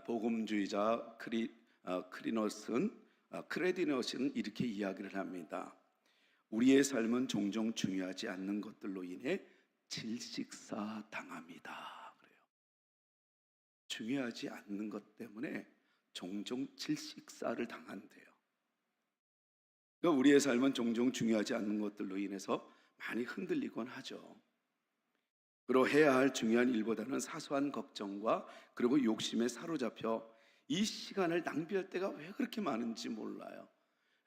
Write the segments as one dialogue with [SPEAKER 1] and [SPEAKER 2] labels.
[SPEAKER 1] 복음주의자 크레디너스는 이렇게 이야기를 합니다. 우리의 삶은 종종 중요하지 않는 것들로 인해 질식사 당합니다. 그래요. 중요하지 않는 것 때문에 종종 질식사를 당한대요. 그러니까 우리의 삶은 종종 중요하지 않는 것들로 인해서 많이 흔들리곤 하죠. 그리고 해야 할 중요한 일보다는 사소한 걱정과 그리고 욕심에 사로잡혀 이 시간을 낭비할 때가 왜 그렇게 많은지 몰라요.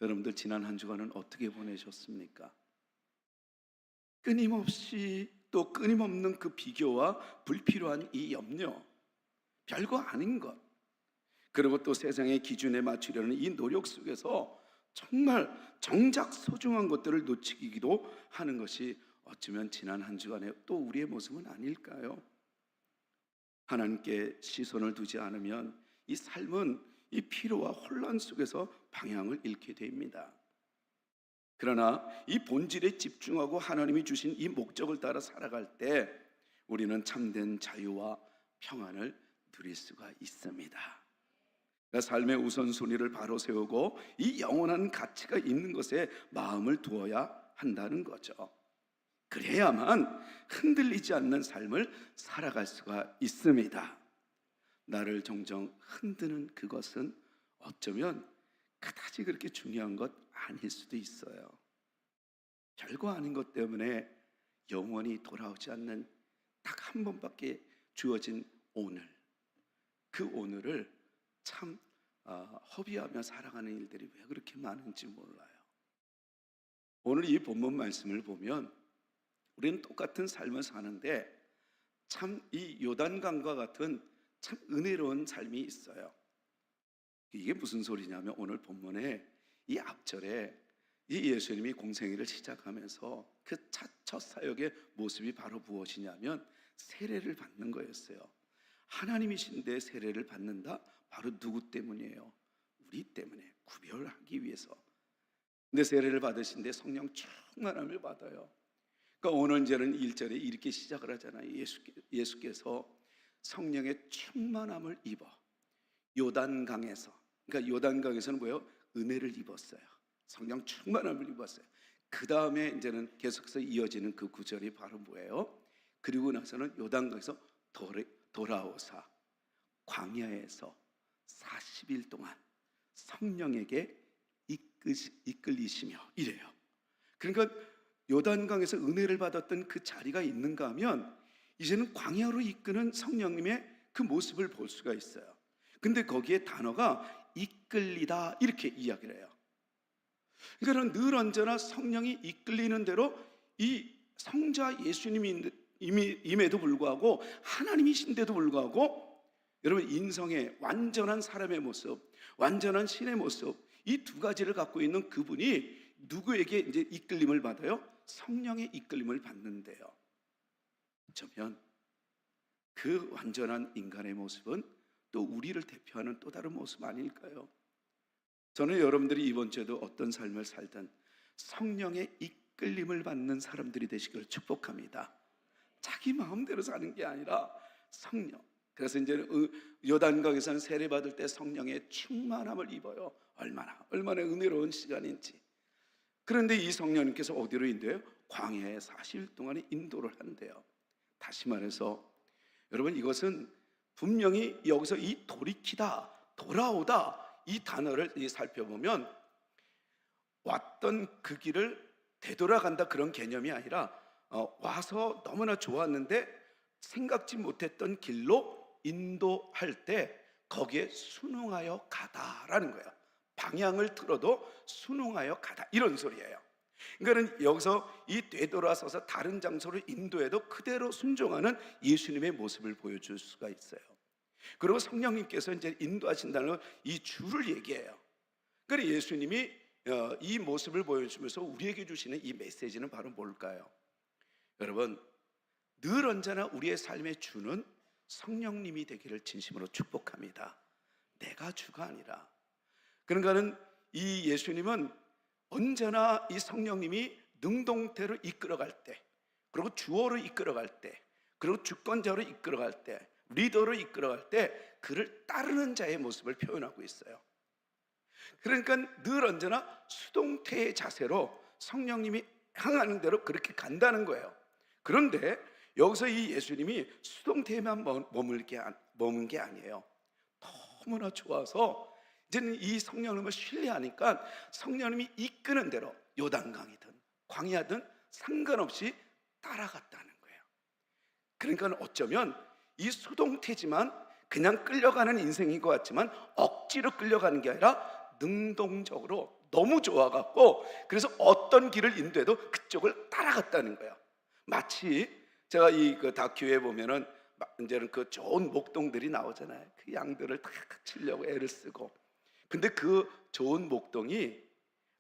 [SPEAKER 1] 여러분들 지난 한 주간은 어떻게 보내셨습니까? 끊임없이 또 끊임없는 그 비교와 불필요한 이 염려, 별거 아닌 것, 그리고 또 세상의 기준에 맞추려는 이 노력 속에서 정말 정작 소중한 것들을 놓치기도 하는 것이 어쩌면 지난 한 주간의 또 우리의 모습은 아닐까요? 하나님께 시선을 두지 않으면 이 삶은 이 피로와 혼란 속에서 방향을 잃게 됩니다. 그러나 이 본질에 집중하고 하나님이 주신 이 목적을 따라 살아갈 때 우리는 참된 자유와 평안을 누릴 수가 있습니다. 삶의 우선순위를 바로 세우고 이 영원한 가치가 있는 것에 마음을 두어야 한다는 거죠. 그래야만 흔들리지 않는 삶을 살아갈 수가 있습니다. 나를 종종 흔드는 그것은 어쩌면 그다지 그렇게 중요한 것 아닐 수도 있어요. 별거 아닌 것 때문에 영원히 돌아오지 않는 딱 한 번밖에 주어진 오늘, 그 오늘을 참 허비하며 살아가는 일들이 왜 그렇게 많은지 몰라요. 오늘 이 본문 말씀을 보면 우리는 똑같은 삶을 사는데 참 이 요단강과 같은 참 은혜로운 삶이 있어요. 이게 무슨 소리냐면 오늘 본문에 이 앞절에 이 예수님이 공생애를 시작하면서 그 첫 사역의 모습이 바로 무엇이냐면 세례를 받는 거였어요. 하나님이신데 세례를 받는다? 바로 누구 때문이에요? 우리 때문에, 구별하기 위해서. 근데 세례를 받으신데 성령 충만함을 받아요. 그러니까 오늘 이제는 1절에 이렇게 시작을 하잖아요. 예수께서 성령의 충만함을 입어 요단강에서, 그러니까 요단강에서는 뭐예요? 은혜를 입었어요. 성령 충만함을 입었어요. 그 다음에 이제는 계속해서 이어지는 그 구절이 바로 뭐예요? 그리고 나서는 요단강에서 돌아오사 광야에서 40일 동안 성령에게 이끌리시며 이래요. 그러니까 요단강에서 은혜를 받았던 그 자리가 있는가 하면 이제는 광야로 이끄는 성령님의 그 모습을 볼 수가 있어요. 근데 거기에 단어가 이끌리다 이렇게 이야기를 해요. 그러니까 늘 언제나 성령이 이끌리는 대로 이 성자 예수님이 임에도 불구하고 하나님이신데도 불구하고 여러분 인성의 완전한 사람의 모습, 완전한 신의 모습, 이 두 가지를 갖고 있는 그분이 누구에게 이제 이끌림을 받아요? 성령의 이끌림을 받는데요. 어쩌면 그 완전한 인간의 모습은 또 우리를 대표하는 또 다른 모습 아닐까요? 저는 여러분들이 이번 주에도 어떤 삶을 살든 성령의 이끌림을 받는 사람들이 되시기를 축복합니다. 자기 마음대로 사는 게 아니라 성령. 그래서 이제 요단강에서는 세례 받을 때 성령의 충만함을 입어요. 얼마나 은혜로운 시간인지. 그런데 이 성령님께서 어디로 인도해요? 광야에 40일 동안의 인도를 한대요. 다시 말해서 여러분 이것은 분명히 여기서 이 돌이키다, 돌아오다 이 단어를 살펴보면 왔던 그 길을 되돌아간다 그런 개념이 아니라 와서 너무나 좋았는데 생각지 못했던 길로 인도할 때 거기에 순응하여 가다라는 거예요. 방향을 틀어도 순응하여 가다 이런 소리예요. 그러니까 여기서 이 되돌아서서 다른 장소로 인도해도 그대로 순종하는 예수님의 모습을 보여줄 수가 있어요. 그리고 성령님께서 이제 인도하신다는 이 줄을 얘기해요. 그래서 예수님이 이 모습을 보여주면서 우리에게 주시는 이 메시지는 바로 뭘까요? 여러분 늘 언제나 우리의 삶의 주는 성령님이 되기를 진심으로 축복합니다. 내가 주가 아니라. 그러니까는 이 예수님은 언제나 이 성령님이 능동태로 이끌어갈 때, 그리고 주어로 이끌어갈 때, 그리고 주권자로 이끌어갈 때, 리더로 이끌어갈 때 그를 따르는 자의 모습을 표현하고 있어요. 그러니까 늘 언제나 수동태의 자세로 성령님이 향하는 대로 그렇게 간다는 거예요. 그런데 여기서 이 예수님이 수동태에만 머문 게 아니에요. 너무나 좋아서 이제는 이 성령님을 신뢰하니까 성령님이 이끄는 대로 요단강이든 광야든 상관없이 따라갔다는 거예요. 그러니까 어쩌면 이 수동태지만 그냥 끌려가는 인생인 것 같지만 억지로 끌려가는 게 아니라 능동적으로 너무 좋아갖고 그래서 어떤 길을 인도해도 그쪽을 따라갔다는 거예요. 마치 제가 이 그 다큐에 보면은 이제는 그 좋은 목동들이 나오잖아요. 그 양들을 탁 치려고 애를 쓰고, 근데 그 좋은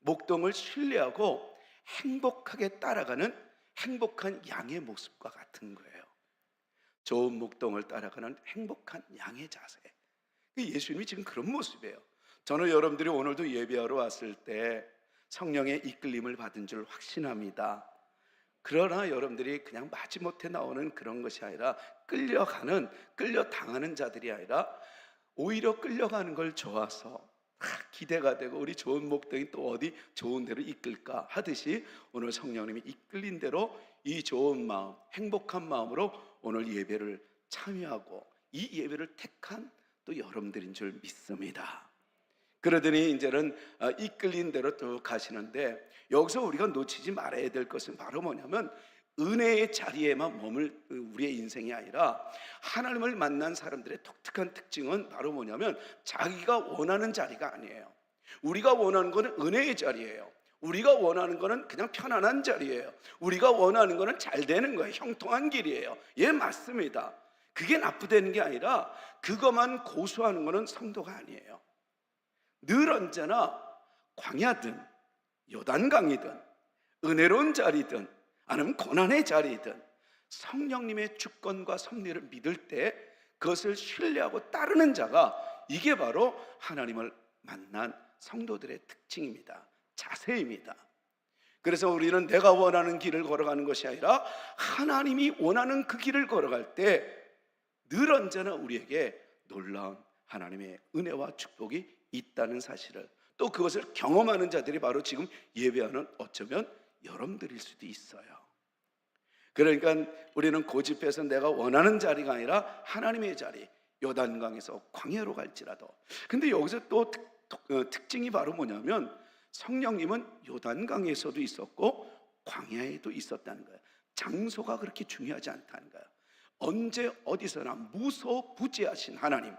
[SPEAKER 1] 목동을 신뢰하고 행복하게 따라가는 행복한 양의 모습과 같은 거예요. 좋은 목동을 따라가는 행복한 양의 자세. 예수님이 지금 그런 모습이에요. 저는 여러분들이 오늘도 예배하러 왔을 때 성령의 이끌림을 받은 줄 확신합니다. 그러나 여러분들이 그냥 마지못해 나오는 그런 것이 아니라 끌려당하는 자들이 아니라 오히려 끌려가는 걸 좋아서 기대가 되고 우리 좋은 목동이 또 어디 좋은 데로 이끌까 하듯이 오늘 성령님이 이끌린 대로 이 좋은 마음, 행복한 마음으로 오늘 예배를 참여하고 이 예배를 택한 또 여러분들인 줄 믿습니다. 그러더니 이제는 이끌린 대로 또 가시는데, 여기서 우리가 놓치지 말아야 될 것은 바로 뭐냐면 은혜의 자리에만 머물 우리의 인생이 아니라 하나님을 만난 사람들의 독특한 특징은 바로 뭐냐면 자기가 원하는 자리가 아니에요. 우리가 원하는 것은 은혜의 자리예요. 우리가 원하는 것은 그냥 편안한 자리예요. 우리가 원하는 것은 잘 되는 거예요. 형통한 길이에요. 예, 맞습니다. 그게 나쁘다는 게 아니라 그것만 고수하는 것은 성도가 아니에요. 늘 언제나 광야든 요단강이든 은혜로운 자리든 아니면 고난의 자리든 성령님의 주권과 섭리를 믿을 때 그것을 신뢰하고 따르는 자가, 이게 바로 하나님을 만난 성도들의 특징입니다. 자세입니다. 그래서 우리는 내가 원하는 길을 걸어가는 것이 아니라 하나님이 원하는 그 길을 걸어갈 때 늘 언제나 우리에게 놀라운 하나님의 은혜와 축복이 있다는 사실을, 또 그것을 경험하는 자들이 바로 지금 예배하는 어쩌면 여러분들일 수도 있어요. 그러니까 우리는 고집해서 내가 원하는 자리가 아니라 하나님의 자리, 요단강에서 광야로 갈지라도. 근데 여기서 또 특징이 바로 뭐냐면 성령님은 요단강에서도 있었고 광야에도 있었다는 거예요. 장소가 그렇게 중요하지 않다는 거예요. 언제 어디서나 무소부재하신 하나님,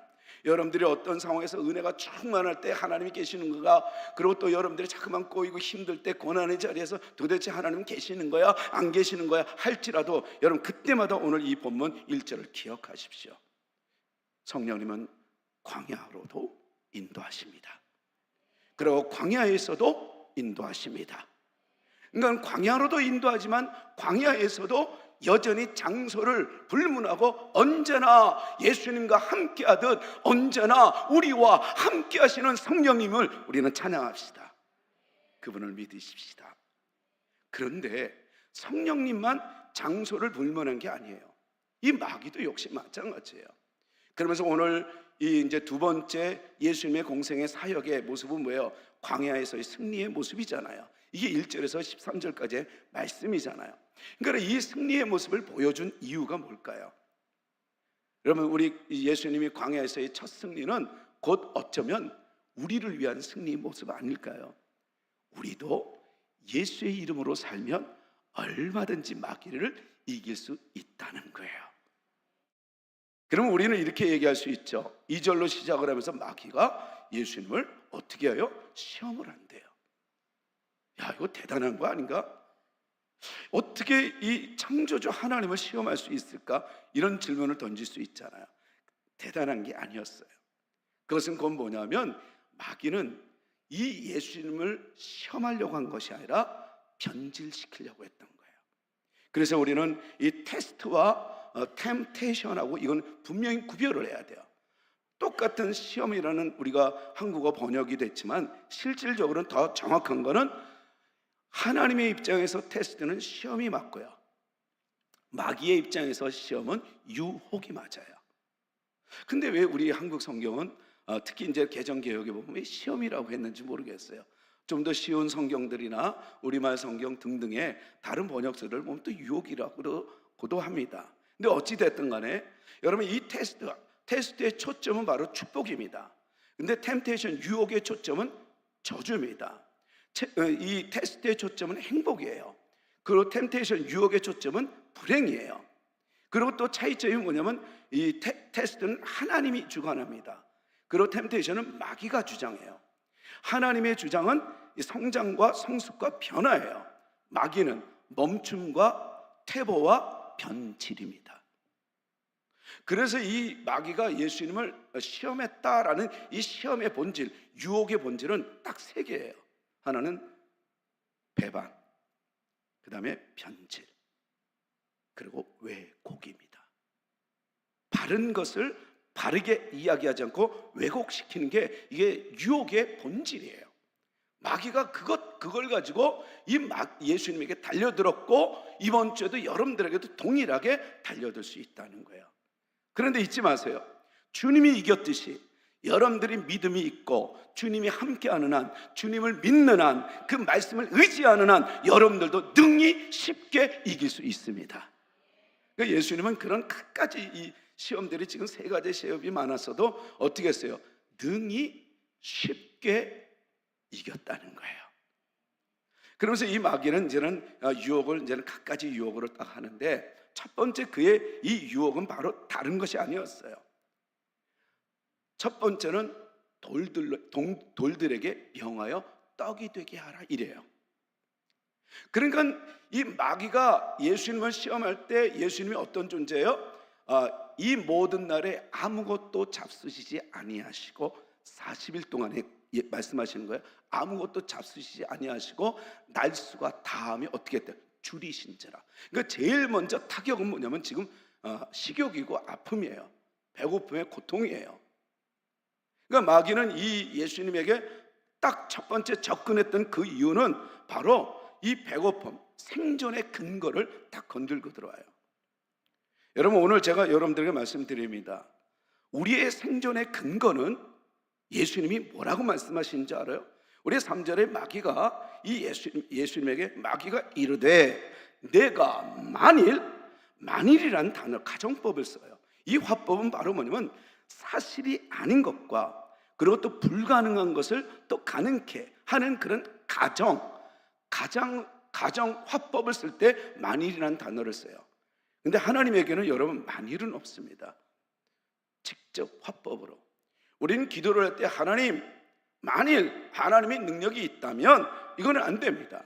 [SPEAKER 1] 여러분들이 어떤 상황에서 은혜가 충만할 때 하나님이 계시는 거가, 그리고 또 여러분들이 자꾸만 꼬이고 힘들 때 고난의 자리에서 도대체 하나님 계시는 거야 안 계시는 거야 할지라도 여러분 그때마다 오늘 이 본문 1절을 기억하십시오. 성령님은 광야로도 인도하십니다. 그리고 광야에서도 인도하십니다. 그러니까 광야로도 인도하지만 광야에서도 여전히 장소를 불문하고 언제나 예수님과 함께하듯 언제나 우리와 함께 하시는 성령님을 우리는 찬양합시다. 그분을 믿으십시다. 그런데 성령님만 장소를 불문한 게 아니에요. 이 마귀도 역시 마찬가지예요. 그러면서 오늘 이 이제 두 번째 예수님의 공생의 사역의 모습은 뭐예요? 광야에서의 승리의 모습이잖아요. 이게 1절에서 13절까지의 말씀이잖아요. 그러니까 이 승리의 모습을 보여준 이유가 뭘까요? 여러분, 우리 예수님이 광야에서의 첫 승리는 곧 어쩌면 우리를 위한 승리의 모습 아닐까요? 우리도 예수의 이름으로 살면 얼마든지 마귀를 이길 수 있다는 거예요. 그러면 우리는 이렇게 얘기할 수 있죠. 2절로 시작을 하면서 마귀가 예수님을 어떻게 해요? 시험을 한대요. 야, 이거 대단한 거 아닌가? 어떻게 이 창조주 하나님을 시험할 수 있을까? 이런 질문을 던질 수 있잖아요. 대단한 게 아니었어요. 그것은 곧 뭐냐면 마귀는 이 예수님을 시험하려고 한 것이 아니라 변질시키려고 했던 거예요. 그래서 우리는 이 테스트와 템테이션하고 이건 분명히 구별을 해야 돼요. 똑같은 시험이라는 우리가 한국어 번역이 됐지만 실질적으로는 더 정확한 거는 하나님의 입장에서 테스트는 시험이 맞고요, 마귀의 입장에서 시험은 유혹이 맞아요. 근데 왜 우리 한국 성경은 특히 이제 개정 개혁에 보면 왜 시험이라고 했는지 모르겠어요. 좀 더 쉬운 성경들이나 우리말 성경 등등의 다른 번역서를 보면 또 유혹이라고도 합니다. 근데 어찌 됐든 간에 여러분, 이 테스트의 초점은 바로 축복입니다. 근데 템테이션, 유혹의 초점은 저주입니다. 이 테스트의 초점은 행복이에요. 그리고 템테이션, 유혹의 초점은 불행이에요. 그리고 또 차이점이 뭐냐면 이 테스트는 하나님이 주관합니다. 그리고 템테이션은 마귀가 주장해요. 하나님의 주장은 성장과 성숙과 변화예요. 마귀는 멈춤과 퇴보와 변질입니다. 그래서 이 마귀가 예수님을 시험했다라는 이 시험의 본질, 유혹의 본질은 딱 세 개예요. 하나는 배반, 그 다음에 변질, 그리고 왜곡입니다. 바른 것을 바르게 이야기하지 않고 왜곡시키는 게 이게 유혹의 본질이에요. 마귀가 그걸 가지고 예수님에게 달려들었고 이번 주에도 여러분들에게도 동일하게 달려들 수 있다는 거예요. 그런데 잊지 마세요. 주님이 이겼듯이 여러분들이 믿음이 있고 주님이 함께하는 한, 주님을 믿는 한, 그 말씀을 의지하는 한 여러분들도 능히 쉽게 이길 수 있습니다. 그러니까 예수님은 그런 갖가지 이 시험들이, 지금 세 가지 시험이 많았어도 어떻게 했어요? 능히 쉽게 이겼다는 거예요. 그러면서 이 마귀는 이제는 갖가지 유혹으로 딱 하는데, 첫 번째 그의 이 유혹은 바로 다른 것이 아니었어요. 첫 번째는 돌들에게 명하여 떡이 되게 하라, 이래요. 그러니까 이 마귀가 예수님을 시험할 때 예수님이 어떤 존재예요? 이 모든 날에 아무것도 잡수시지 아니하시고 40일 동안에 말씀하시는 거예요. 아무것도 잡수시지 아니하시고 날수가 다함이 어떻게 했대요? 줄이신지라. 그러니까 제일 먼저 타격은 뭐냐면 지금 식욕이고 아픔이에요. 배고픔의 고통이에요. 그러니까 마귀는 이 예수님에게 딱 첫 번째 접근했던 그 이유는 바로 이 배고픔, 생존의 근거를 딱 건들고 들어와요. 여러분, 오늘 제가 여러분들에게 말씀드립니다. 우리의 생존의 근거는 예수님이 뭐라고 말씀하시는지 알아요? 우리 3절에 마귀가 예수님에게 마귀가 이르되, 내가 만일이라는 단어, 가정법을 써요. 이 화법은 바로 뭐냐면 사실이 아닌 것과 그리고 또 불가능한 것을 또 가능케 하는 그런 가정 화법을 쓸 때 만일이라는 단어를 써요. 근데 하나님에게는 여러분 만일은 없습니다. 직접 화법으로 우리는 기도를 할 때 하나님, 만일 하나님의 능력이 있다면 이거는 안 됩니다.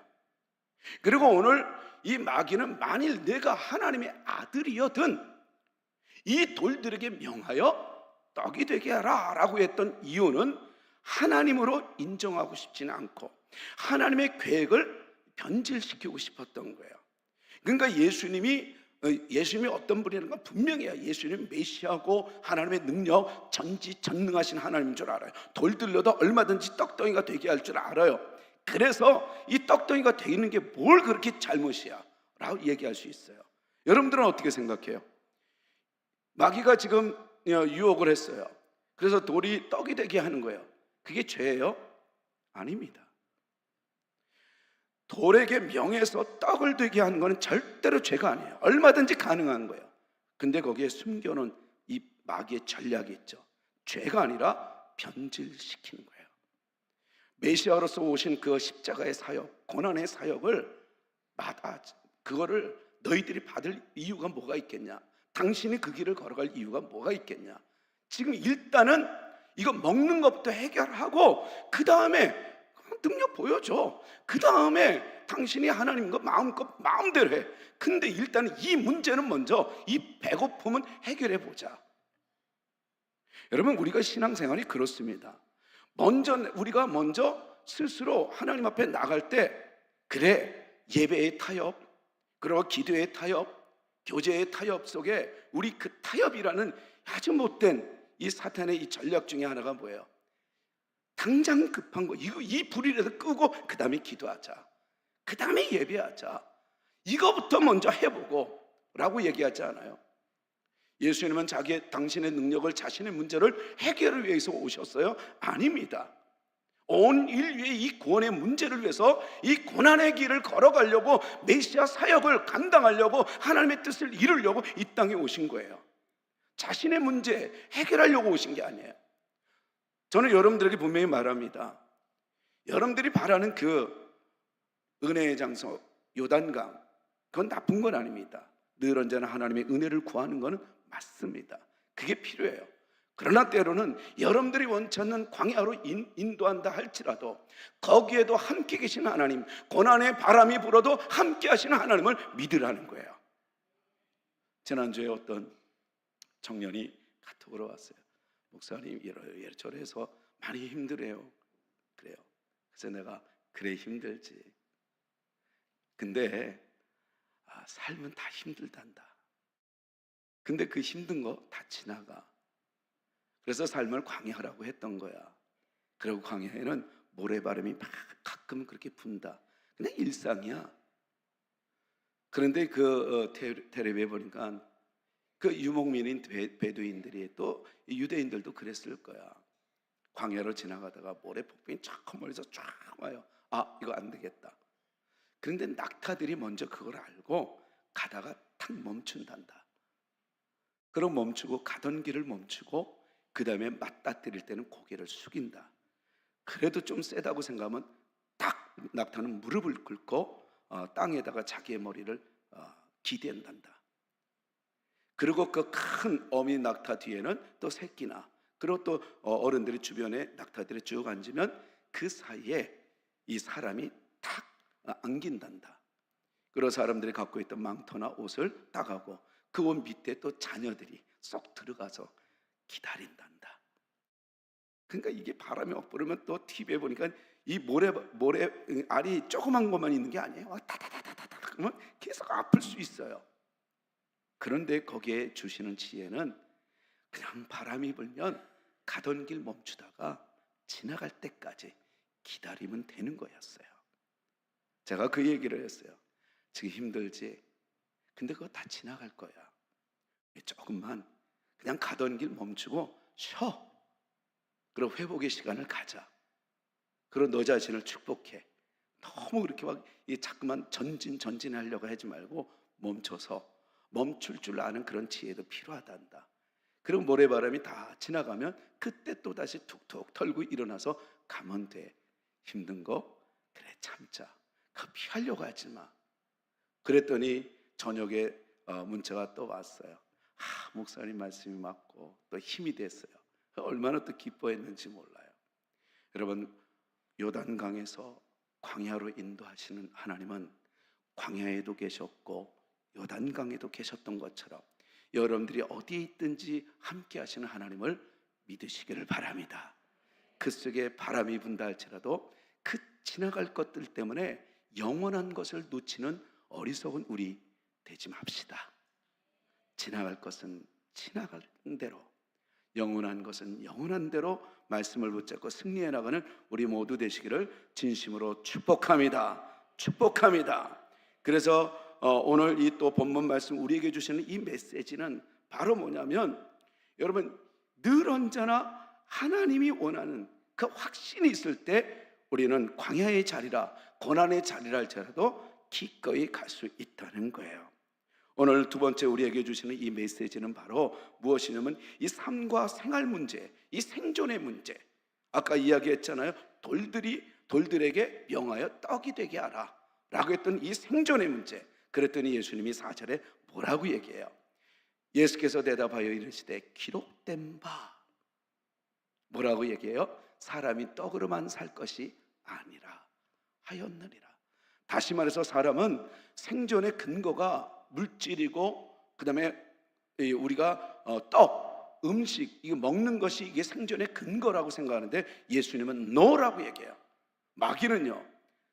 [SPEAKER 1] 그리고 오늘 이 마귀는 만일 내가 하나님의 아들이어든 이 돌들에게 명하여 떡이 되게 하라 라고 했던 이유는 하나님으로 인정하고 싶지는 않고 하나님의 계획을 변질시키고 싶었던 거예요. 그러니까 예수님이 어떤 분이라는 건 분명해요. 예수님 메시아고 하나님의 능력, 전지전능하신 하나님인 줄 알아요. 돌들려도 얼마든지 떡덩이가 되게 할 줄 알아요. 그래서 이 떡덩이가 되는 게 뭘 그렇게 잘못이야 라고 얘기할 수 있어요. 여러분들은 어떻게 생각해요? 마귀가 지금 유혹을 했어요. 그래서 돌이 떡이 되게 하는 거예요. 그게 죄예요? 아닙니다. 돌에게 명해서 떡을 되게 하는 것은 절대로 죄가 아니에요. 얼마든지 가능한 거예요. 근데 거기에 숨겨놓은 이 마귀의 전략이 있죠. 죄가 아니라 변질시키는 거예요. 메시아로서 오신 그 십자가의 사역, 고난의 사역을 그거를 너희들이 받을 이유가 뭐가 있겠냐? 당신이 그 길을 걸어갈 이유가 뭐가 있겠냐? 지금 일단은 이거 먹는 것부터 해결하고 그 다음에 능력 보여줘. 그 다음에 당신이 하나님과 마음대로 해. 근데 일단은 이 문제는 먼저, 이 배고픔은 해결해 보자. 여러분, 우리가 신앙생활이 그렇습니다. 우리가 먼저 스스로 하나님 앞에 나갈 때, 그래, 예배의 타협, 그리고 기도의 타협, 교제의 타협 속에 우리 그 타협이라는 아주 못된 이 사탄의 이 전략 중에 하나가 뭐예요? 당장 급한 거, 이 불이라도 끄고 그 다음에 기도하자, 그 다음에 예배하자, 이거부터 먼저 해보고 라고 얘기하지 않아요? 예수님은 당신의 능력을, 자신의 문제를 해결을 위해서 오셨어요? 아닙니다. 온 인류의 이 구원의 문제를 위해서 이 고난의 길을 걸어가려고, 메시아 사역을 감당하려고, 하나님의 뜻을 이루려고 이 땅에 오신 거예요. 자신의 문제 해결하려고 오신 게 아니에요. 저는 여러분들에게 분명히 말합니다. 여러분들이 바라는 그 은혜의 장소 요단강, 그건 나쁜 건 아닙니다. 늘 언제나 하나님의 은혜를 구하는 것은 맞습니다. 그게 필요해요. 그러나 때로는 여러분들이 원치 않는 광야로 인도한다 할지라도 거기에도 함께 계시는 하나님, 고난의 바람이 불어도 함께 하시는 하나님을 믿으라는 거예요. 지난주에 어떤 청년이 카톡으로 왔어요. 목사님 이래저래해서 많이 힘들어요. 그래요. 그래서 내가 그래 힘들지. 근데 삶은 다 힘들단다. 근데 그 힘든 거 다 지나가. 그래서 삶을 광야라고 했던 거야. 그리고 광야에는 모래바람이 막 가끔 그렇게 분다. 그냥 일상이야. 그런데 그 텔레비에 보니까 그 유목민인 베두인들이, 또 유대인들도 그랬을 거야. 광야로 지나가다가 모래폭풍이 쫙 멀리서 쫙 와요. 이거 안 되겠다. 그런데 낙타들이 먼저 그걸 알고 가다가 탁 멈춘단다. 그럼 멈추고, 가던 길을 멈추고, 그 다음에 맞닥뜨릴 때는 고개를 숙인다. 그래도 좀 세다고 생각하면 딱 낙타는 무릎을 꿇고 땅에다가 자기의 머리를 기댄단다. 그리고 그 큰 어미 낙타 뒤에는 또 새끼나, 그리고 또 어른들이 주변에 낙타들이 쭉 앉으면 그 사이에 이 사람이 탁 안긴단다. 그리고 사람들이 갖고 있던 망토나 옷을 따가고 그 옷 밑에 또 자녀들이 쏙 들어가서 기다린단다. 그러니까 이게 바람이 막 불으면, 또 TV에 보니까 이 모래 알이 조그만 것만 있는 게 아니에요. 타타타타타 그러면 계속 아플 수 있어요. 그런데 거기에 주시는 지혜는 그냥 바람이 불면 가던 길 멈추다가 지나갈 때까지 기다리면 되는 거였어요. 제가 그 얘기를 했어요. 지금 힘들지? 근데 그거 다 지나갈 거야. 조금만 그냥 가던 길 멈추고 쉬어. 그리고 회복의 시간을 가자. 그리고 너 자신을 축복해. 너무 그렇게 막 자꾸만 전진하려고 하지 말고 멈춰서 멈출 줄 아는 그런 지혜도 필요하단다. 그리고 모래바람이 다 지나가면 그때 또 다시 툭툭 털고 일어나서 가면 돼. 힘든 거 그래 참자. 그거 피하려고 하지 마. 그랬더니 저녁에 문자가 또 왔어요. 목사님 말씀이 맞고 또 힘이 됐어요. 얼마나 또 기뻐했는지 몰라요. 여러분, 요단강에서 광야로 인도하시는 하나님은 광야에도 계셨고 요단강에도 계셨던 것처럼 여러분들이 어디에 있든지 함께 하시는 하나님을 믿으시기를 바랍니다. 그 속에 바람이 분다 할지라도 그 지나갈 것들 때문에 영원한 것을 놓치는 어리석은 우리 되지 맙시다. 지나갈 것은 지나갈 대로, 영원한 것은 영원한 대로 말씀을 붙잡고 승리해 나가는 우리 모두 되시기를 진심으로 축복합니다. 축복합니다. 그래서 오늘 이 또 본문 말씀 우리에게 주시는 이 메시지는 바로 뭐냐면, 여러분 늘 언제나 하나님이 원하는 그 확신이 있을 때 우리는 광야의 자리라, 고난의 자리라 할지라도 기꺼이 갈 수 있다는 거예요. 오늘 두 번째 우리에게 주시는 이 메시지는 바로 무엇이냐면 이 삶과 생활 문제, 이 생존의 문제. 아까 이야기했잖아요. 돌들에게 명하여 떡이 되게 하라 라고 했던 이 생존의 문제. 그랬더니 예수님이 4절에 뭐라고 얘기해요? 예수께서 대답하여 이르시되 기록된 바. 뭐라고 얘기해요? 사람이 떡으로만 살 것이 아니라 하였느니라. 다시 말해서 사람은 생존의 근거가 물질이고, 그 다음에 우리가 떡, 음식, 이거 먹는 것이 이게 생존의 근거라고 생각하는데 예수님은 no라고 얘기해요. 마귀는요,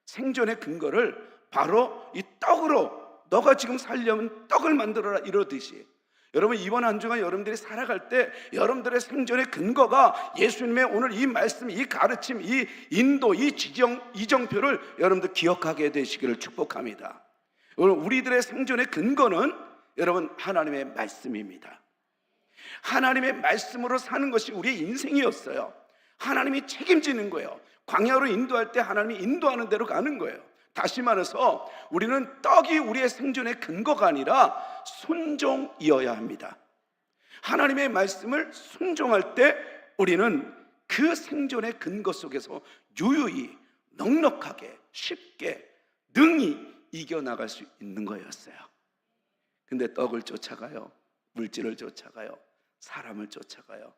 [SPEAKER 1] 생존의 근거를 바로 이 떡으로, 너가 지금 살려면 떡을 만들어라 이러듯이, 여러분 이번 한 주간 여러분들이 살아갈 때 여러분들의 생존의 근거가 예수님의 오늘 이 말씀, 이 가르침, 이 인도, 이 이정표를 여러분들 기억하게 되시기를 축복합니다. 오늘 우리들의 생존의 근거는 여러분 하나님의 말씀입니다. 하나님의 말씀으로 사는 것이 우리의 인생이었어요. 하나님이 책임지는 거예요. 광야로 인도할 때 하나님이 인도하는 대로 가는 거예요. 다시 말해서 우리는 떡이 우리의 생존의 근거가 아니라 순종이어야 합니다. 하나님의 말씀을 순종할 때 우리는 그 생존의 근거 속에서 유유히 넉넉하게 쉽게 능히 이겨나갈 수 있는 거였어요. 근데 떡을 쫓아가요, 물질을 쫓아가요, 사람을 쫓아가요.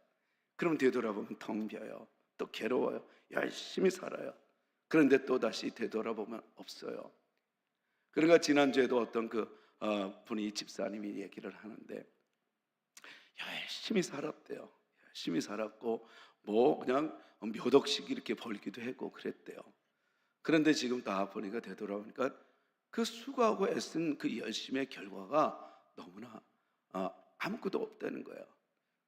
[SPEAKER 1] 그럼 되돌아보면 텅 비어요. 또 괴로워요. 열심히 살아요. 그런데 또다시 되돌아보면 없어요. 그러니까 지난주에도 어떤 분이 집사님이 얘기를 하는데 열심히 살았대요. 열심히 살았고 뭐 그냥 몇 억씩 이렇게 벌기도 했고 그랬대요. 그런데 지금 다 보니까 되돌아보니까 그 수고하고 애쓴 그 열심의 결과가 너무나 아무것도 없다는 거예요.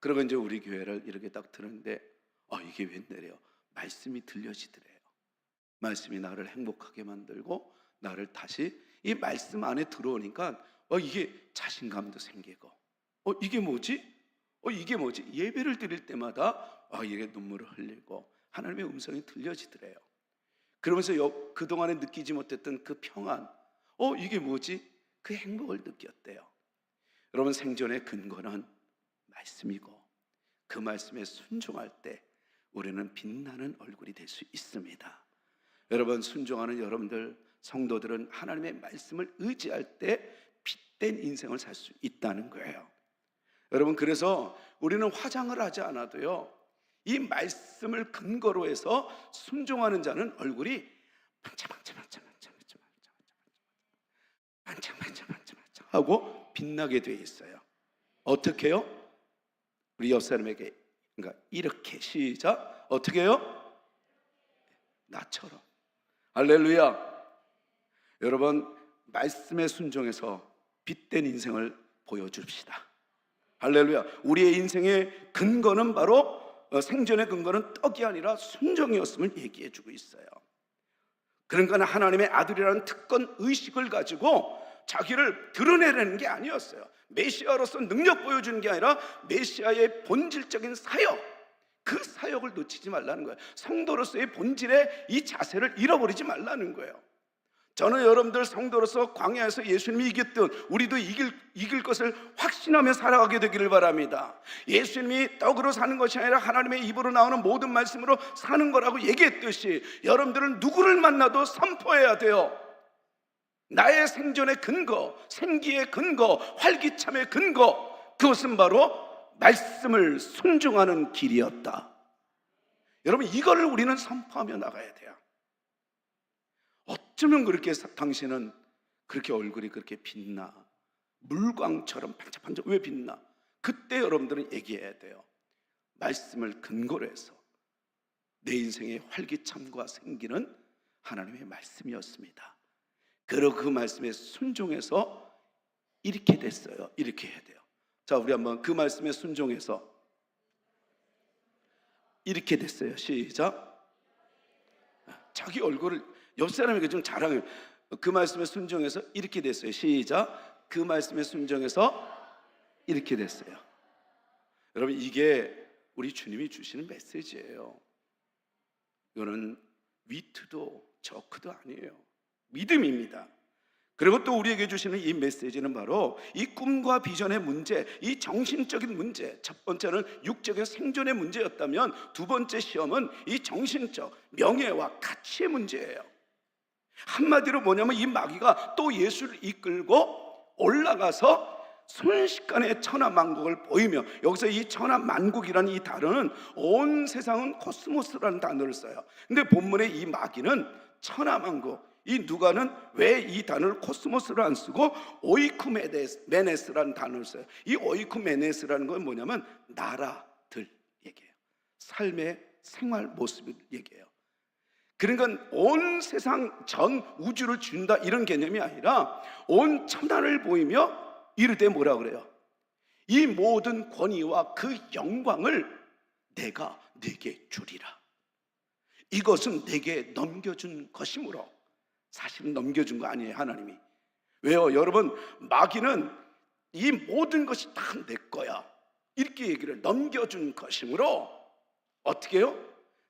[SPEAKER 1] 그러고 이제 우리 교회를 이렇게 딱 들었는데 이게 웬일이에요? 말씀이 들려지더래요. 말씀이 나를 행복하게 만들고 나를 다시 이 말씀 안에 들어오니까 이게 자신감도 생기고 이게 뭐지? 이게 뭐지? 예배를 드릴 때마다 이게 눈물을 흘리고 하나님의 음성이 들려지더래요. 그러면서 그동안에 느끼지 못했던 그 평안, 이게 뭐지? 그 행복을 느꼈대요. 여러분, 생존의 근거는 말씀이고 그 말씀에 순종할 때 우리는 빛나는 얼굴이 될 수 있습니다. 여러분, 순종하는 여러분들 성도들은 하나님의 말씀을 의지할 때 빛된 인생을 살 수 있다는 거예요. 여러분, 그래서 우리는 화장을 하지 않아도요, 이 말씀을 근거로 해서 순종하는 자는 얼굴이 반짝반짝반짝반짝반짝반짝반짝반짝반짝 하고 빛나게 돼 있어요. 어떻게요? 우리 옆 사람에게 그러니까 이렇게 시작. 어떻게 해요? 나처럼. 할렐루야. 여러분, 말씀에 순종해서 빛된 인생을 보여줍시다. 할렐루야. 우리의 인생의 근거는 바로 생존의 근거는 떡이 아니라 순종이었음을 얘기해 주고 있어요. 그러니까 하나님의 아들이라는 특권 의식을 가지고 자기를 드러내려는 게 아니었어요. 메시아로서 능력 보여주는 게 아니라 메시아의 본질적인 사역, 그 사역을 놓치지 말라는 거예요. 성도로서의 본질의 이 자세를 잃어버리지 말라는 거예요. 저는 여러분들 성도로서 광야에서 예수님이 이겼듯 우리도 이길 것을 확신하며 살아가게 되기를 바랍니다. 예수님이 떡으로 사는 것이 아니라 하나님의 입으로 나오는 모든 말씀으로 사는 거라고 얘기했듯이 여러분들은 누구를 만나도 선포해야 돼요. 나의 생존의 근거, 생기의 근거, 활기참의 근거, 그것은 바로 말씀을 순종하는 길이었다. 여러분, 이거를 우리는 선포하며 나가야 돼요. 어쩌면 그렇게 당신은 그렇게 얼굴이 그렇게 빛나, 물광처럼 반짝반짝 왜 빛나? 그때 여러분들은 얘기해야 돼요. 말씀을 근거로 해서 내 인생의 활기참과 생기는 하나님의 말씀이었습니다. 그리고 그 말씀에 순종해서 이렇게 됐어요. 이렇게 해야 돼요. 자, 우리 한번 그 말씀에 순종해서 이렇게 됐어요. 시작. 자기 얼굴을 옆 사람에게 좀 자랑해요. 그 말씀에 순종해서 이렇게 됐어요. 시작. 그 말씀에 순종해서 이렇게 됐어요. 여러분, 이게 우리 주님이 주시는 메시지예요. 이거는 위트도 저크도 아니에요. 믿음입니다. 그리고 또 우리에게 주시는 이 메시지는 바로 이 꿈과 비전의 문제, 이 정신적인 문제, 첫 번째는 육적인 생존의 문제였다면 두 번째 시험은 이 정신적 명예와 가치의 문제예요. 한마디로 뭐냐면 이 마귀가 또 예수를 이끌고 올라가서 순식간에 천하만국을 보이며, 여기서 이 천하만국이라는 이 단어는 온 세상은 코스모스라는 단어를 써요. 근데 본문에 이 마귀는 천하만국, 이 누가는 왜 이 단어를 코스모스로 안 쓰고 오이쿠메네스라는 단어를 써요? 이 오이쿠메네스라는 건 뭐냐면 나라들 얘기해요. 삶의 생활 모습을 얘기해요. 그러니까 온 세상 전 우주를 준다 이런 개념이 아니라 온 천하를 보이며 이르되 뭐라 그래요? 이 모든 권위와 그 영광을 내가 네게 주리라. 이것은 내게 넘겨준 것이므로, 사실은 넘겨준 거 아니에요, 하나님이. 왜요? 여러분, 마귀는 이 모든 것이 다 내 거야, 이렇게 얘기를 넘겨준 것이므로 어떻게 해요?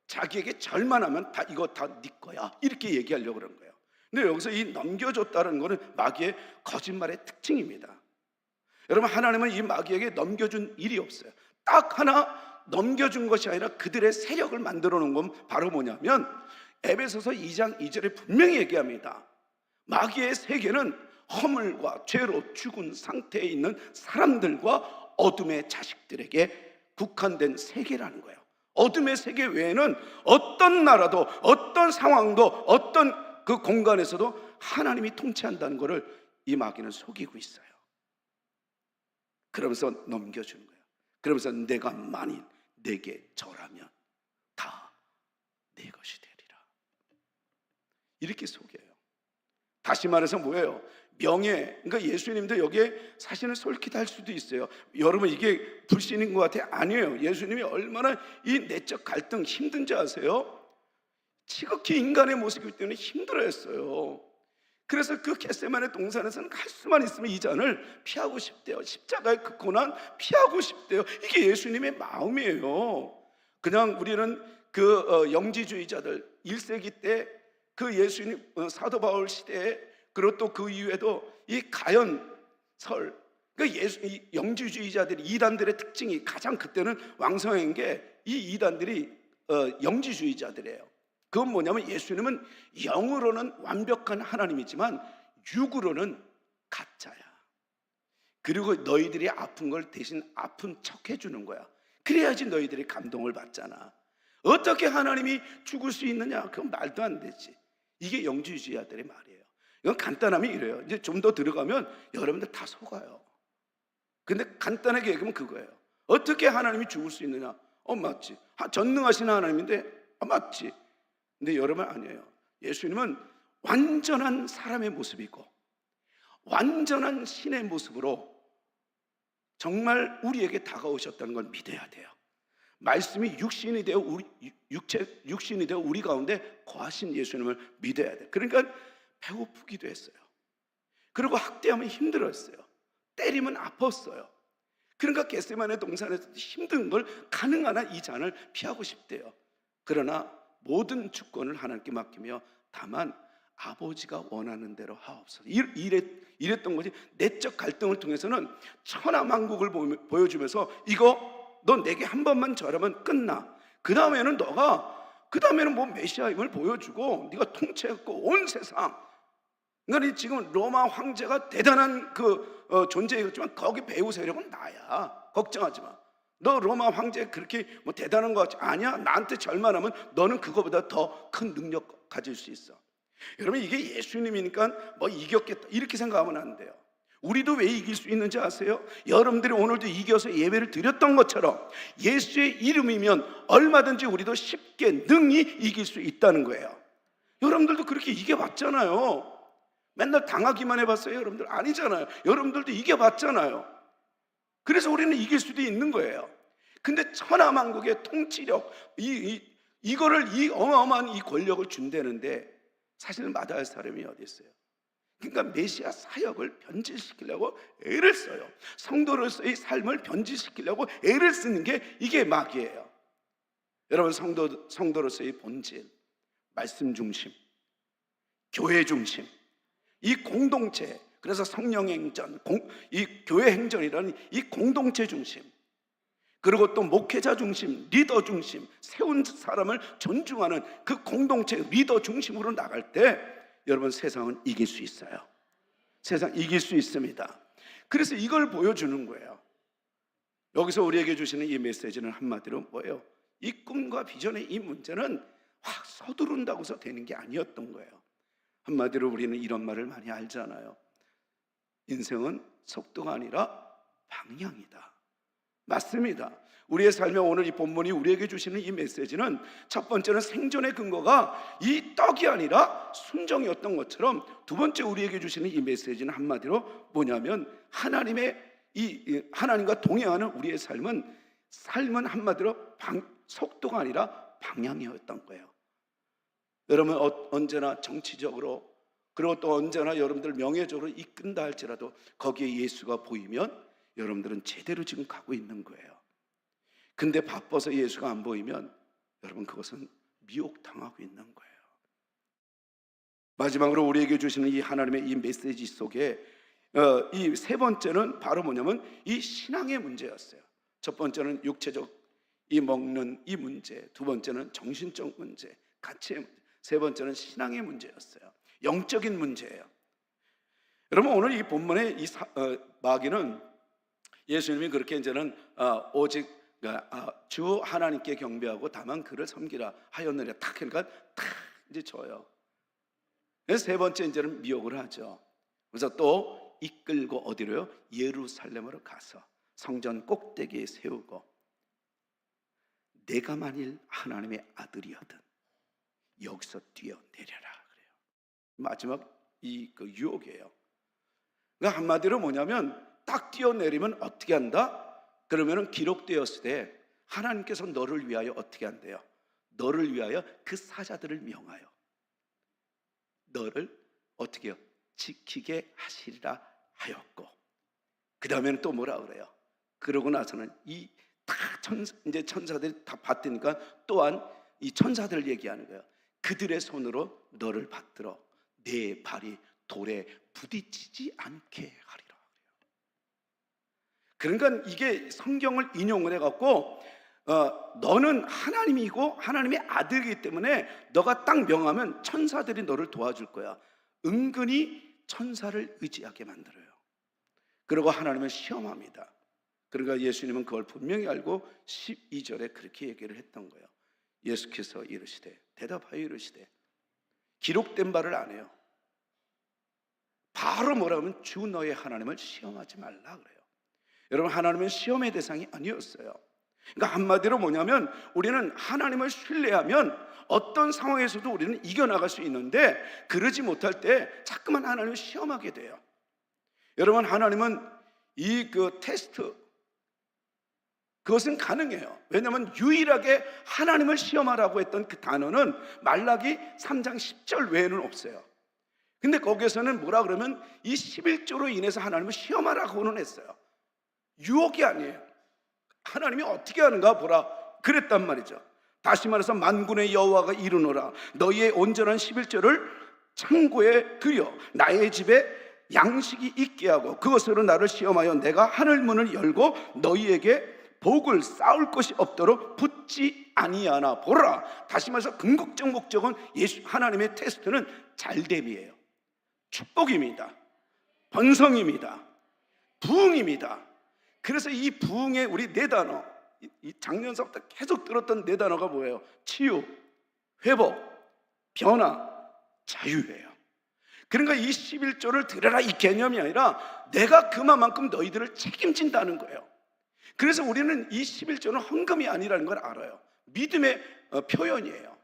[SPEAKER 1] 자기에게 절만 하면 다 이거 다 네 거야 이렇게 얘기하려고 그런 거예요. 근데 여기서 이 넘겨줬다는 것은 마귀의 거짓말의 특징입니다. 여러분, 하나님은 이 마귀에게 넘겨준 일이 없어요. 딱 하나 넘겨준 것이 아니라 그들의 세력을 만들어 놓은 건 바로 뭐냐면 에베소서 2장 2절에 분명히 얘기합니다. 마귀의 세계는 허물과 죄로 죽은 상태에 있는 사람들과 어둠의 자식들에게 국한된 세계라는 거예요. 어둠의 세계 외에는 어떤 나라도 어떤 상황도 어떤 그 공간에서도 하나님이 통치한다는 것을 이 마귀는 속이고 있어요. 그러면서 넘겨주는 거예요. 그러면서 내가 만일 내게 절하면 다 내 것이 되리라 이렇게 속여요. 다시 말해서 뭐예요? 명예. 그러니까 예수님도 여기에 사실은 솔깃할 수도 있어요. 여러분, 이게 불신인 것 같아요? 아니에요. 예수님이 얼마나 이 내적 갈등 힘든지 아세요? 지극히 인간의 모습이기 때문에 힘들어했어요. 그래서 그 겟세마네 동산에서는 갈 수만 있으면 이 잔을 피하고 싶대요. 십자가의 그 고난 피하고 싶대요. 이게 예수님의 마음이에요. 그냥 우리는 그 영지주의자들 1세기 때 그 예수님 사도 바울 시대에, 그리고 또 그 이후에도 이 가연설, 그러니까 이 영지주의자들이, 이단들의 특징이 가장 그때는 왕성한 게 이 이단들이 영지주의자들이에요. 그건 뭐냐면 예수님은 영으로는 완벽한 하나님이지만 육으로는 가짜야. 그리고 너희들이 아픈 걸 대신 아픈 척 해주는 거야. 그래야지 너희들이 감동을 받잖아. 어떻게 하나님이 죽을 수 있느냐? 그건 말도 안 되지. 이게 영지주의자들의 말이에요. 이건 간단하면 이래요. 이제 좀 더 들어가면 여러분들 다 속아요. 근데 간단하게 얘기하면 그거예요. 어떻게 하나님이 죽을 수 있느냐? 맞지. 전능하신 하나님인데 맞지. 근데 여러분, 아니에요. 예수님은 완전한 사람의 모습이고 완전한 신의 모습으로 정말 우리에게 다가오셨다는 걸 믿어야 돼요. 말씀이 육신이 되어 육신이 되어 우리 가운데 거하신 예수님을 믿어야 돼요. 그러니까 배고프기도 했어요. 그리고 학대하면 힘들었어요. 때리면 아팠어요. 그러니까 겟세마네 동산에서 힘든 걸 가능한 한 이 잔을 피하고 싶대요. 그러나 모든 주권을 하나님께 맡기며 다만 아버지가 원하는 대로 하옵소서. 이랬던 거지. 내적 갈등을 통해서는 천하만국을 보여주면서 이거 너 내게 한 번만 절하면 끝나. 그 다음에는 뭐 메시아임을 보여주고 네가 통치했고 온 세상. 그러니까 지금 로마 황제가 대단한 존재였지만 거기 배후 세력은 나야. 걱정하지 마. 너 로마 황제 그렇게 뭐 대단한 거 같지? 아니야. 나한테 절만 하면 너는 그거보다 더 큰 능력 가질 수 있어. 여러분, 이게 예수님이니까 뭐 이겼겠다 이렇게 생각하면 안 돼요. 우리도 왜 이길 수 있는지 아세요? 여러분들이 오늘도 이겨서 예배를 드렸던 것처럼 예수의 이름이면 얼마든지 우리도 쉽게 능히 이길 수 있다는 거예요. 여러분들도 그렇게 이겨봤잖아요. 맨날 당하기만 해봤어요? 여러분들 아니잖아요. 여러분들도 이겨봤잖아요. 그래서 우리는 이길 수도 있는 거예요. 근데 천하만국의 통치력, 이거를 이 어마어마한 이 권력을 준다는데 사실은 마다할 사람이 어디 있어요? 그러니까 메시아 사역을 변질시키려고 애를 써요. 성도로서의 삶을 변질시키려고 애를 쓰는 게 이게 마귀예요. 여러분, 성도로서의 본질, 말씀 중심, 교회 중심, 이 공동체, 그래서 성령 행전, 이 교회 행전이라는 이 공동체 중심, 그리고 또 목회자 중심, 리더 중심, 세운 사람을 존중하는 그 공동체 리더 중심으로 나갈 때 여러분, 세상은 이길 수 있어요. 세상 이길 수 있습니다. 그래서 이걸 보여주는 거예요. 여기서 우리에게 주시는 이 메시지는 한마디로 뭐예요? 이 꿈과 비전의 이 문제는 확 서두른다고 해서 되는 게 아니었던 거예요. 한마디로 우리는 이런 말을 많이 알잖아요. 인생은 속도가 아니라 방향이다. 맞습니다. 우리의 삶에 오늘 이 본문이 우리에게 주시는 이 메시지는 첫 번째는 생존의 근거가 이 떡이 아니라 순종이었던 것처럼, 두 번째 우리에게 주시는 이 메시지는 한마디로 뭐냐면 하나님과 동행하는 우리의 삶은 한마디로 속도가 아니라 방향이었던 거예요. 여러분, 언제나 정치적으로, 그리고 또 언제나 여러분들 명예적으로 이끈다 할지라도 거기에 예수가 보이면 여러분들은 제대로 지금 가고 있는 거예요. 근데 바빠서 예수가 안 보이면 여러분 그것은 미혹당하고 있는 거예요. 마지막으로 우리에게 주시는 이 하나님의 이 메시지 속에 이 세 번째는 바로 뭐냐면 이 신앙의 문제였어요. 첫 번째는 육체적 이 먹는 이 문제, 두 번째는 정신적 문제, 가치의 문제, 세 번째는 신앙의 문제였어요. 영적인 문제예요. 여러분 오늘 이 본문의 이 마귀는 예수님이 그렇게 이제는 오직 주 하나님께 경배하고 다만 그를 섬기라 하였느냐 탁 그러니까 탁 이제 줘요. 그래서 세 번째 이제는 미혹을 하죠. 그래서 또 이끌고 어디로요? 예루살렘으로 가서 성전 꼭대기에 세우고 내가 만일 하나님의 아들이거든 여기서 뛰어내려라 그래요. 마지막 그 유혹이에요. 그러니까 한마디로 뭐냐면 딱 뛰어내리면 어떻게 한다? 그러면은 기록되었을 때 하나님께서 너를 위하여 어떻게 한대요? 너를 위하여 그 사자들을 명하여 너를 어떻게 해요? 지키게 하시리라 하였고 그 다음에는 또 뭐라 그래요? 그러고 나서는 이 다 이제 천사들이 다 받으니까 또한 이 천사들을 얘기하는 거예요. 그들의 손으로 너를 받들어 내 발이 돌에 부딪히지 않게 하리라. 그러니까 이게 성경을 인용을 해갖고 너는 하나님이고 하나님의 아들이기 때문에 너가 딱 명하면 천사들이 너를 도와줄 거야. 은근히 천사를 의지하게 만들어요. 그리고 하나님을 시험합니다. 그러니까 예수님은 그걸 분명히 알고 12절에 그렇게 얘기를 했던 거예요. 예수께서 이르시되 대답하여 이르시되 기록된 바를 안 해요. 바로 뭐라 하면 주 너의 하나님을 시험하지 말라 그래요. 여러분 하나님은 시험의 대상이 아니었어요. 그러니까 한마디로 뭐냐면 우리는 하나님을 신뢰하면 어떤 상황에서도 우리는 이겨나갈 수 있는데 그러지 못할 때 자꾸만 하나님을 시험하게 돼요. 여러분 하나님은 이 테스트 그것은 가능해요. 왜냐하면 유일하게 하나님을 시험하라고 했던 그 단어는 말라기 3장 10절 외에는 없어요. 근데 거기에서는 뭐라 그러면 이 11조로 인해서 하나님을 시험하라고는 했어요. 유혹이 아니에요. 하나님이 어떻게 하는가 보라 그랬단 말이죠. 다시 말해서 만군의 여호와가 이르노라 너희의 온전한 11조를 창고에 들여 나의 집에 양식이 있게 하고 그것으로 나를 시험하여 내가 하늘 문을 열고 너희에게 복을 쌓을 것이 없도록 붙지 아니하나 보라. 다시 말해서 궁극적 목적은 예수 하나님의 테스트는 잘됨이에요. 축복입니다. 번성입니다. 부흥입니다. 그래서 이 부흥의 우리 네 단어, 이 작년서부터 계속 들었던 네 단어가 뭐예요? 치유, 회복, 변화, 자유예요. 그러니까 이 11조를 들여라 이 개념이 아니라 내가 그만큼 너희들을 책임진다는 거예요. 그래서 우리는 이 11조는 헌금이 아니라는 걸 알아요. 믿음의 표현이에요.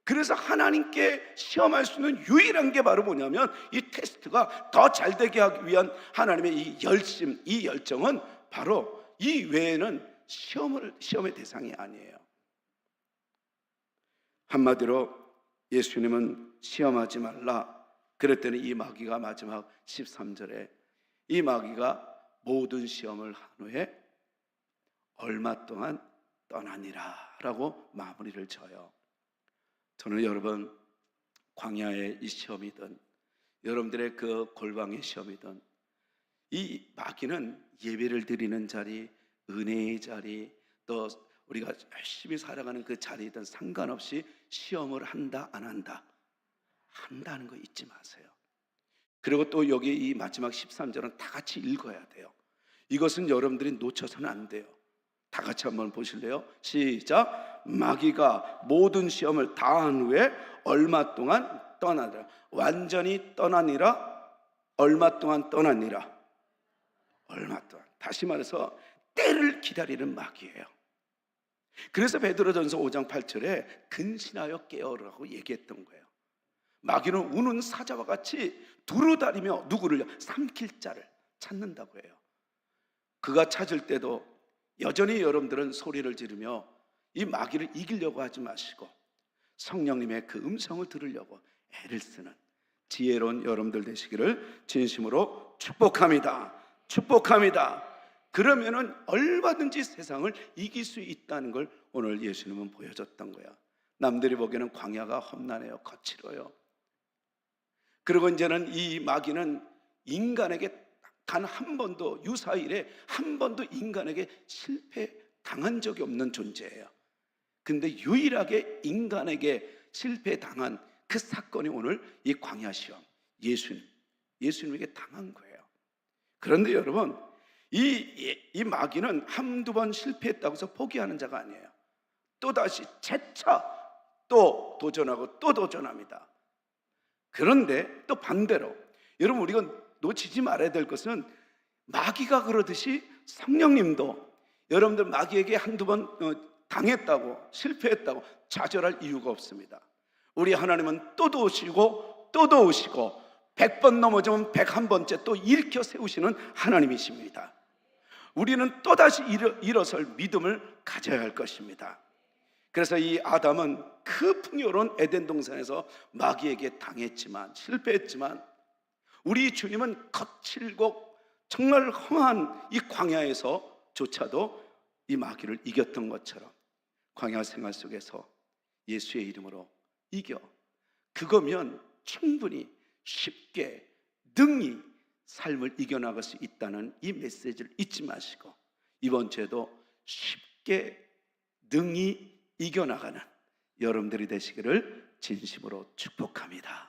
[SPEAKER 1] 그래서 하나님께 시험할 수 있는 유일한 게 바로 뭐냐면 이 테스트가 더 잘되게 하기 위한 하나님의 이 열심, 이 열정은 바로 이 외에는 시험의 대상이 아니에요. 한마디로 예수님은 시험하지 말라 그랬더니 이 마귀가 마지막 13절에 이 마귀가 모든 시험을 한 후에 얼마 동안 떠나니라 라고 마무리를 져요. 저는 여러분 광야의 이 시험이든 여러분들의 그 골방의 시험이든 이 마귀는 예배를 드리는 자리, 은혜의 자리, 또 우리가 열심히 살아가는 그 자리이든 상관없이 시험을 한다 안 한다 한다는 거 잊지 마세요. 그리고 또 여기 이 마지막 13절은 다 같이 읽어야 돼요. 이것은 여러분들이 놓쳐서는 안 돼요. 다 같이 한번 보실래요? 시작. 마귀가 모든 시험을 다 한 후에 얼마 동안 떠나니라. 완전히 떠나니라. 얼마 동안 떠나니라. 얼마 동안. 다시 말해서 때를 기다리는 마귀예요. 그래서 베드로전서 5장 8절에 근신하여 깨어라고 얘기했던 거예요. 마귀는 우는 사자와 같이 두루다니며 누구를요? 삼킬 자를 찾는다고 해요. 그가 찾을 때도 여전히 여러분들은 소리를 지르며 이 마귀를 이기려고 하지 마시고 성령님의 그 음성을 들으려고 애를 쓰는 지혜로운 여러분들 되시기를 진심으로 축복합니다. 축복합니다. 그러면은 얼마든지 세상을 이길 수 있다는 걸 오늘 예수님은 보여줬던 거야. 남들이 보기에는 광야가 험난해요, 거칠어요. 그리고 이제는 이 마귀는 인간에게 단 한 번도, 유사일에 한 번도 인간에게 실패 당한 적이 없는 존재예요. 근데 유일하게 인간에게 실패 당한 그 사건이 오늘 이 광야 시험, 예수님에게 당한 거예요. 그런데 여러분, 이 마귀는 한두 번 실패했다고 해서 포기하는 자가 아니에요. 또다시 재차 또 도전하고 또 도전합니다. 그런데 또 반대로, 여러분, 우리가 놓치지 말아야 될 것은, 마귀가 그러듯이 성령님도 여러분들 마귀에게 한두 번 당했다고, 실패했다고 좌절할 이유가 없습니다. 우리 하나님은 또 도우시고 또 도우시고 100번 넘어지면 101번째 또 일으켜 세우시는 하나님이십니다. 우리는 또다시 일어설 믿음을 가져야 할 것입니다. 그래서 이 아담은 그 풍요로운 에덴 동산에서 마귀에게 당했지만, 실패했지만, 우리 주님은 거칠고 정말 험한 이 광야에서조차도 이 마귀를 이겼던 것처럼 광야 생활 속에서 예수의 이름으로 이겨, 그거면 충분히 쉽게 능히 삶을 이겨나갈 수 있다는 이 메시지를 잊지 마시고, 이번 주에도 쉽게 능히 이겨나가는 여러분들이 되시기를 진심으로 축복합니다.